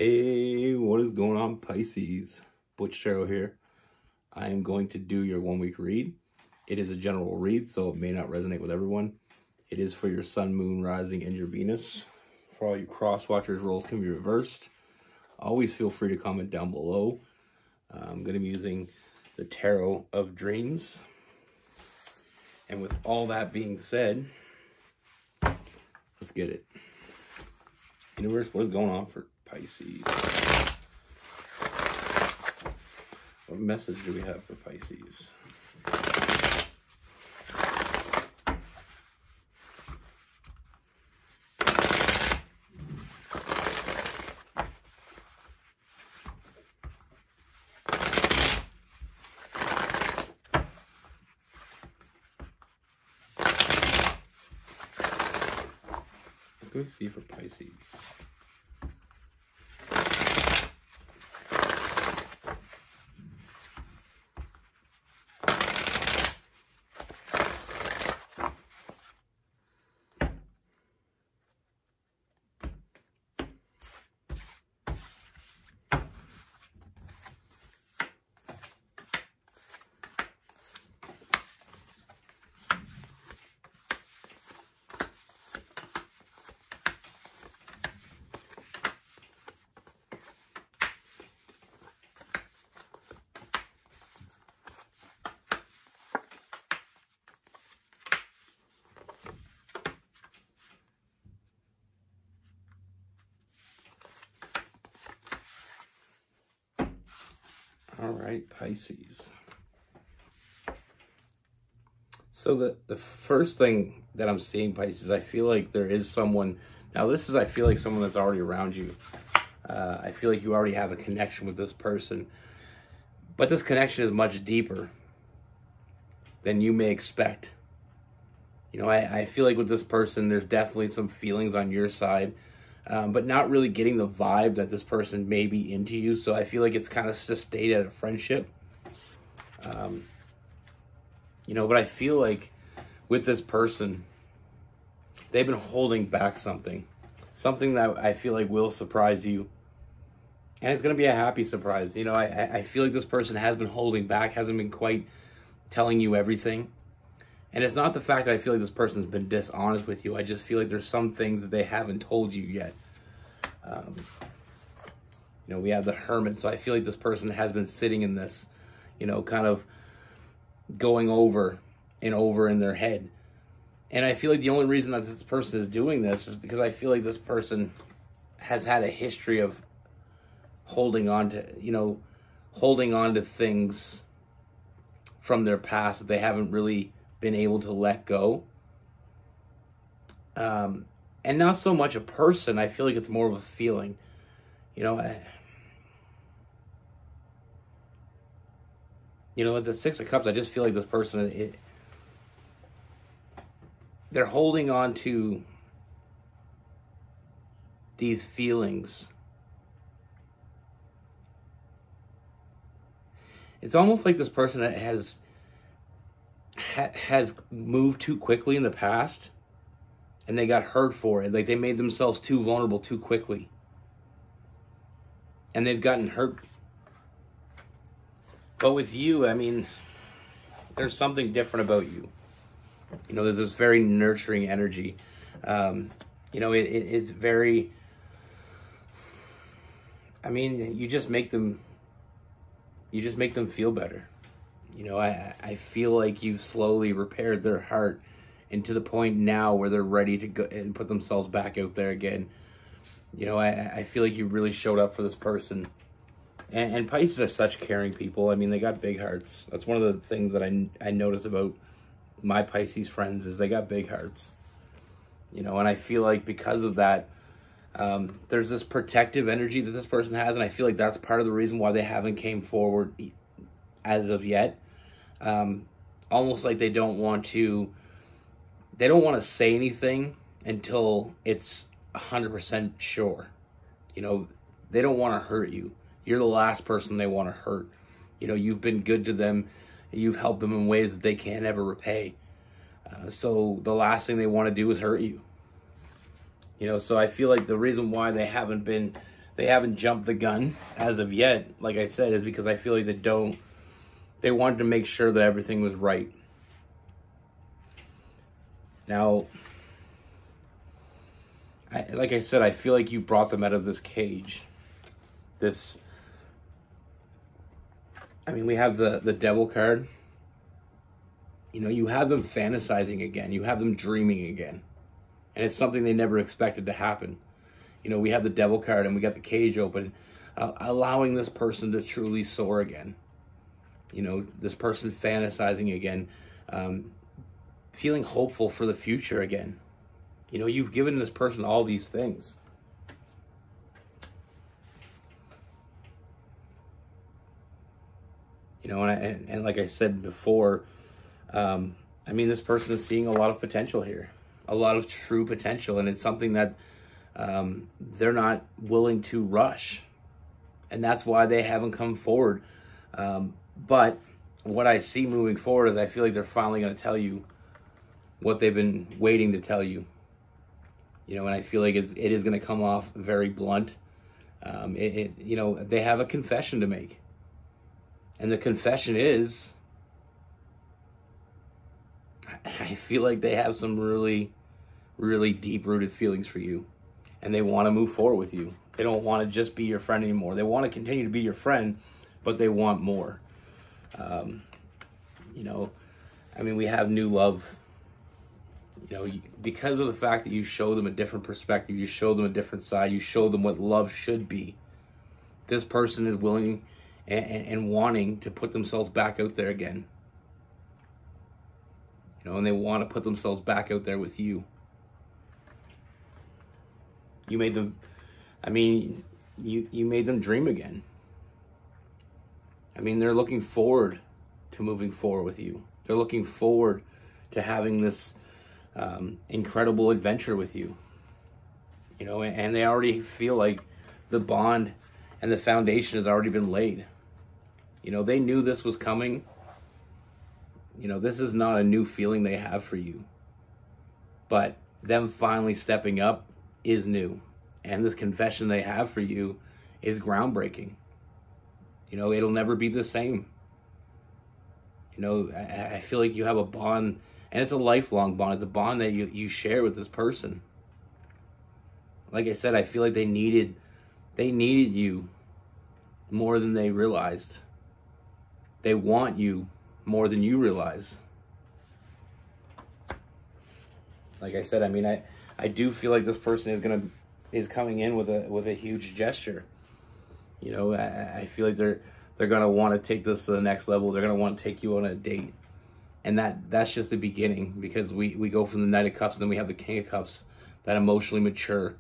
Hey, what is going on, Pisces? Butch here. I am going to do your 1 week read. It is a general read, so it may not resonate with everyone. It is for your sun, moon, rising, and your Venus. For all you cross watchers, roles can be reversed. Always feel free to comment down below. I'm going to be using the Tarot of Dreams. And with all that being said, let's get it. Universe, what is going on for Pisces? What message do we have for Pisces? What do we see for Pisces? All right, Pisces. So the first thing that I'm seeing, Pisces, I feel like there is someone. Now this is, I feel like someone that's already around you. I feel like you already have a connection with this person. But this connection is much deeper than you may expect. You know, I feel like with this person, there's definitely some feelings on your side. But not really getting the vibe that this person may be into you. So I feel like it's kind of just stayed at a friendship. You know, but I feel like with this person, they've been holding back something. Something that I feel like will surprise you. And it's going to be a happy surprise. You know, I feel like this person has been holding back, hasn't been quite telling you everything. And it's not the fact that I feel like this person's been dishonest with you. I just feel like there's some things that they haven't told you yet. You know, we have the Hermit. So I feel like this person has been sitting in this, you know, kind of going over and over in their head. And I feel like the only reason that this person is doing this is because I feel like this person has had a history of holding on to, you know, holding on to things from their past that they haven't really been able to let go. And not so much a person. I feel like it's more of a feeling. You know, with the Six of Cups, I just feel like this person, they're holding on to these feelings. It's almost like this person has moved too quickly in the past, and they got hurt for it. Like they made themselves too vulnerable too quickly, and they've gotten hurt. But with you, I mean, there's something different about you. You know, there's this very nurturing energy. You know, it's very, I mean, you just make them feel better. You know, I feel like you've slowly repaired their heart, and to the point now where they're ready to go and put themselves back out there again. You know, I feel like you really showed up for this person. And Pisces are such caring people. I mean, they got big hearts. That's one of the things that I notice about my Pisces friends is they got big hearts. You know, and I feel like because of that, there's this protective energy that this person has, and I feel like that's part of the reason why they haven't came forward as of yet. Almost like they don't want to say anything until it's 100% sure. You know, they don't want to hurt you. You're the last person they want to hurt. You know, you've been good to them. You've helped them in ways that they can't ever repay. So the last thing they want to do is hurt you. You know, so I feel like the reason why they haven't been they haven't jumped the gun as of yet, like I said, is because I feel like they wanted to make sure that everything was right. Now, like I said, I feel like you brought them out of this cage. We have the devil card. You know, you have them fantasizing again. You have them dreaming again. And it's something they never expected to happen. You know, we have the devil card and we got the cage open, allowing this person to truly soar again. You know, this person fantasizing again, feeling hopeful for the future again. You know, you've given this person all these things. You know, and like I said before, this person is seeing a lot of potential here. A lot of true potential, and it's something that they're not willing to rush. And that's why they haven't come forward. But what I see moving forward is I feel like they're finally going to tell you what they've been waiting to tell you. You know, and I feel like it is going to come off very blunt. They have a confession to make. And the confession is, I feel like they have some really, really deep-rooted feelings for you. And they want to move forward with you. They don't want to just be your friend anymore. They want to continue to be your friend, but they want more. We have new love. You know, because of the fact that you show them a different perspective, you show them a different side, you show them what love should be. This person is willing and wanting to put themselves back out there again. You know, and they want to put themselves back out there with you. You made them, you made them dream again. They're looking forward to moving forward with you. They're looking forward to having this incredible adventure with you. You know, and they already feel like the bond and the foundation has already been laid. You know, they knew this was coming. You know, this is not a new feeling they have for you. But them finally stepping up is new. And this confession they have for you is groundbreaking. You know, it'll never be the same. You know, I feel like you have a bond, and it's a lifelong bond. It's a bond that you share with this person. Like I said, I feel like they needed you more than they realized. They want you more than you realize. Like I said, I do feel like this person is coming in with a huge gesture. You know, I feel like they're gonna want to take this to the next level. They're gonna want to take you on a date, and that's just the beginning, because we go from the Knight of Cups and then we have the King of Cups, that emotionally mature.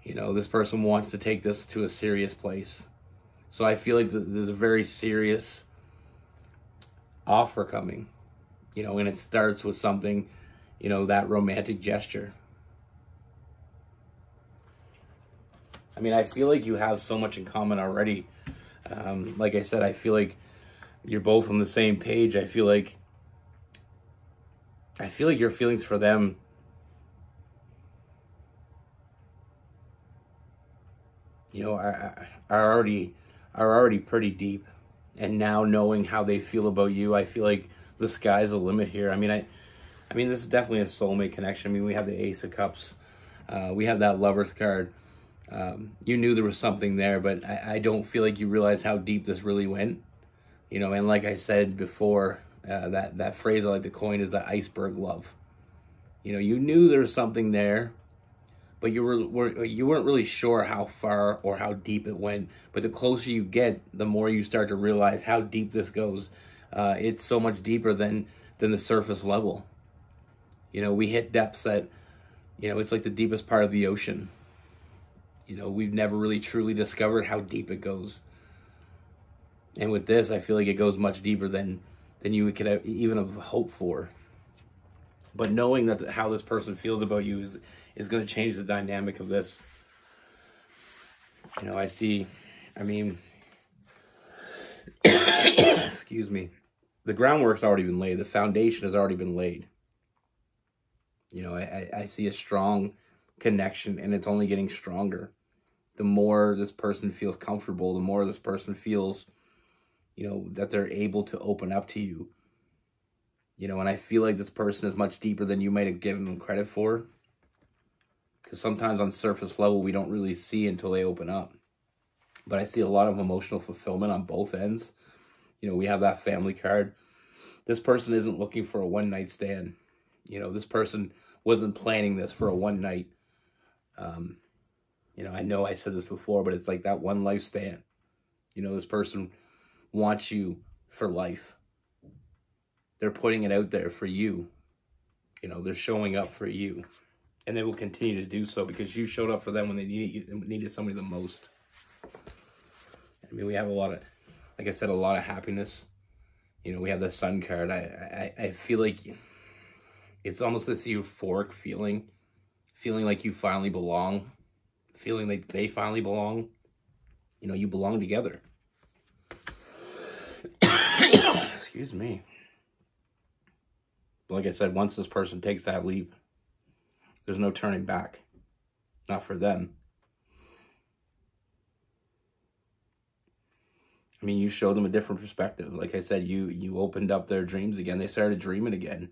You know, this person wants to take this to a serious place. So I feel like there's a very serious offer coming. You know, and it starts with something, you know, that romantic gesture. I feel like you have so much in common already. Like I said, I feel like you're both on the same page. I feel like your feelings for them, you know, are already pretty deep. And now knowing how they feel about you, I feel like the sky's the limit here. This is definitely a soulmate connection. We have the Ace of Cups. We have that Lover's card. You knew there was something there, but I don't feel like you realized how deep this really went. You know, and like I said before, that phrase I like to coin is the iceberg love. You know, you knew there was something there, but you weren't really sure how far or how deep it went. But the closer you get, the more you start to realize how deep this goes. It's so much deeper than the surface level. You know, we hit depths that, you know, it's like the deepest part of the ocean. You know, we've never really truly discovered how deep it goes. And with this, I feel like it goes much deeper than you could even have hoped for. But knowing that how this person feels about you is going to change the dynamic of this. You know, excuse me. The groundwork's already been laid. The foundation has already been laid. You know, I see a strong connection, and it's only getting stronger. the more this person feels comfortable, the more this person feels, you know, that they're able to open up to you. You know, and I feel like this person is much deeper than you might have given them credit for. Because sometimes on surface level, we don't really see until they open up. But I see a lot of emotional fulfillment on both ends. You know, we have that family card. This person isn't looking for a one-night stand. You know, this person wasn't planning this for a one night. You know I said this before, but it's like that one life stand. You know, this person wants you for life. They're putting it out there for you. You know, they're showing up for you. And they will continue to do so because you showed up for them when they needed somebody the most. I mean, we have a lot of, like I said, a lot of happiness. You know, we have the sun card. I feel like it's almost this euphoric feeling like you finally belong, feeling like they finally belong. You know, you belong together. Excuse me. Like I said, once this person takes that leap, there's no turning back. Not for them. I mean, you showed them a different perspective. Like I said, you opened up their dreams again. They started dreaming again.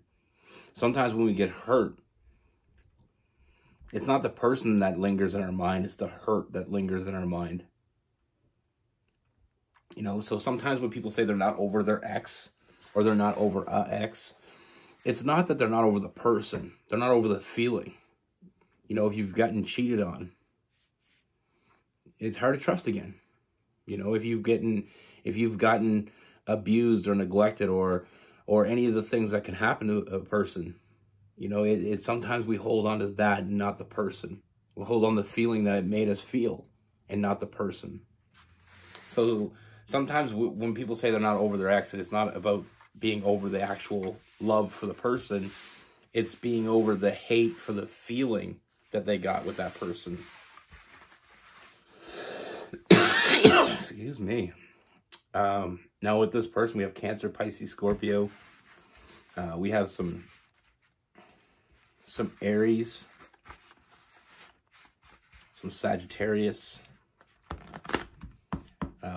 Sometimes when we get hurt, it's not the person that lingers in our mind. It's the hurt that lingers in our mind. You know, so sometimes when people say they're not over their ex or they're not over a ex, it's not that they're not over the person. They're not over the feeling. You know, if you've gotten cheated on, it's hard to trust again. You know, if you've gotten abused or neglected or any of the things that can happen to a person, you know, it sometimes we hold on to that and not the person. We'll hold on to the feeling that it made us feel and not the person. So sometimes when people say they're not over their ex, it's not about being over the actual love for the person. It's being over the hate for the feeling that they got with that person. Excuse me. Now with this person, we have Cancer, Pisces, Scorpio. We have some Aries, some Sagittarius.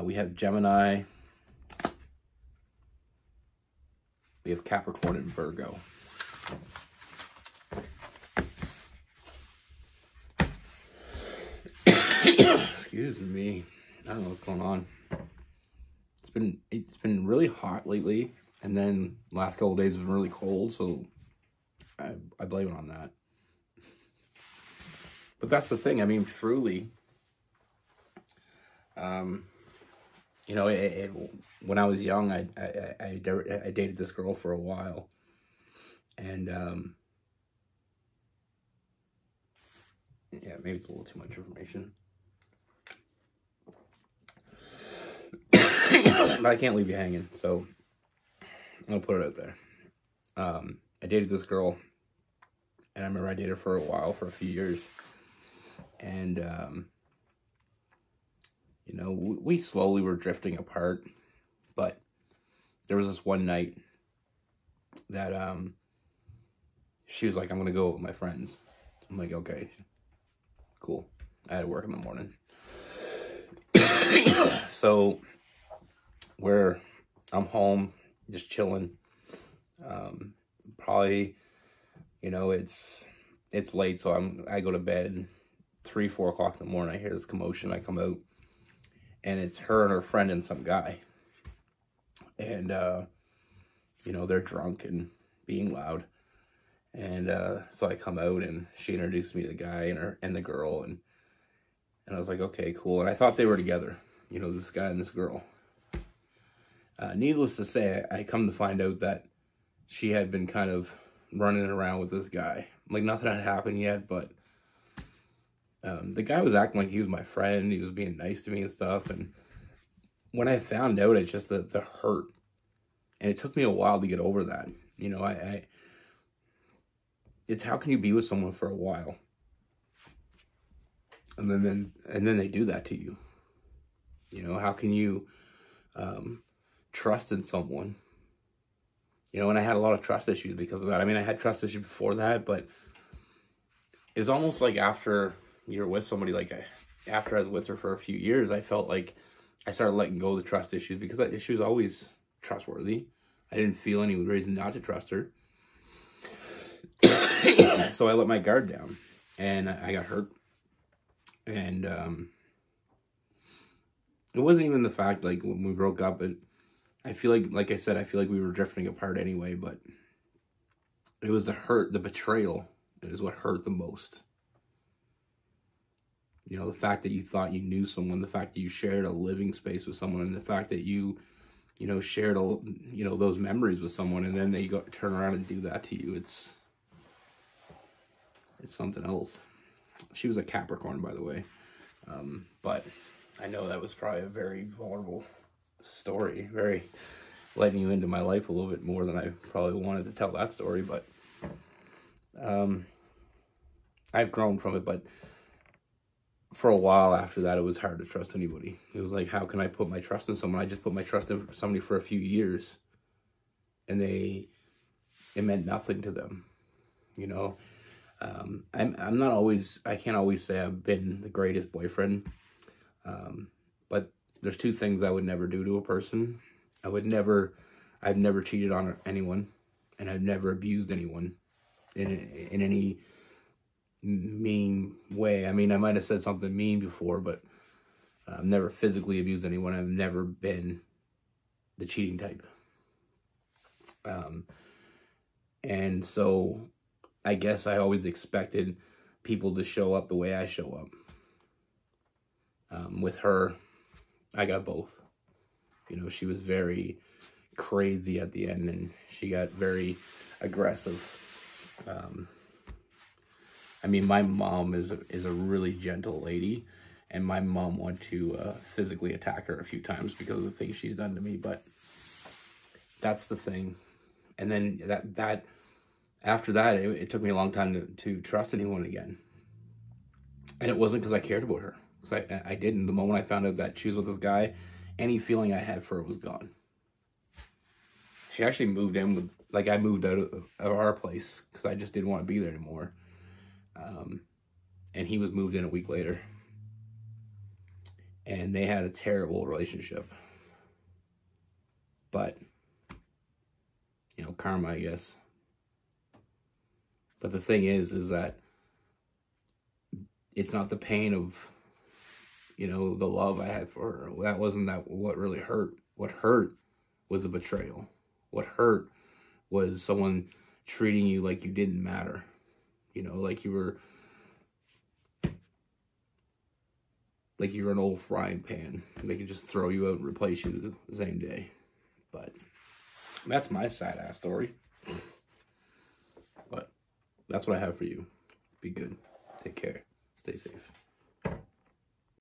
We have Gemini. We have Capricorn and Virgo. Excuse me. I don't know what's going on. It's been really hot lately, and then last couple of days have been really cold, so I blame it on that. But that's the thing. I mean, truly, you know, when I was young, I dated this girl for a while, and yeah, maybe it's a little too much information. But I can't leave you hanging, so I'm gonna put it out there. I dated this girl, and I remember I dated her for a while, for a few years, and you know, we slowly were drifting apart. But there was this one night that she was like, "I'm gonna go with my friends." I'm like, "Okay, cool." I had to work in the morning, so I'm home, just chilling. Probably, you know, it's late, so I go to bed 3, 4 o'clock in the morning. I hear this commotion. I come out, and it's her and her friend and some guy. And you know, they're drunk and being loud. And so I come out, and she introduced me to the guy and the girl, and I was like, okay, cool. And I thought they were together, you know, this guy and this girl. Needless to say, I come to find out that she had been kind of running around with this guy. Like, nothing had happened yet, but the guy was acting like he was my friend. He was being nice to me and stuff. And when I found out, it's just the hurt. And it took me a while to get over that. You know, it's how can you be with someone for a while? And then they do that to you. You know, how can you trust in someone? You know, and I had a lot of trust issues because of that. I mean, I had trust issues before that, but it was almost like after you're with somebody, like after I was with her for a few years, I felt like I started letting go of the trust issues because she was always trustworthy. I didn't feel any reason not to trust her. So I let my guard down and I got hurt. And it wasn't even the fact, like, when we broke up, I feel like I said, I feel like we were drifting apart anyway, but it was the hurt, the betrayal is what hurt the most. You know, the fact that you thought you knew someone, the fact that you shared a living space with someone, and the fact that you know, shared, those memories with someone, and then they turn around and do that to you. It's something else. She was a Capricorn, by the way. But I know that was probably a very vulnerable story, very letting you into my life a little bit more than I probably wanted to tell that story, but I've grown from it. But for a while after that, it was hard to trust anybody. It was like, how can I put my trust in someone? I just put my trust in somebody for a few years, and it meant nothing to them, you know. I'm not always, I can't always say I've been the greatest boyfriend, but there's two things I would never do to a person. I've never cheated on anyone, and I've never abused anyone in any mean way. I mean, I might have said something mean before, but I've never physically abused anyone. I've never been the cheating type. And so I guess I always expected people to show up the way I show up. With her, I got both. You know, she was very crazy at the end, and she got very aggressive. I mean, my mom is a really gentle lady, and my mom wanted to physically attack her a few times because of the things she's done to me, but that's the thing. And then that after that, it took me a long time to trust anyone again. And it wasn't because I cared about her. Because I didn't. The moment I found out that she was with this guy, any feeling I had for her was gone. She actually moved in with, like, I moved out of our place because I just didn't want to be there anymore. And he was moved in a week later. And they had a terrible relationship. But, you know, karma, I guess. But the thing is that it's not the pain of, you know, the love I had for her. That wasn't what really hurt. What hurt was the betrayal. What hurt was someone treating you like you didn't matter. You know, like you were an old frying pan. They could just throw you out and replace you the same day. But that's my sad-ass story. But that's what I have for you. Be good. Take care. Stay safe.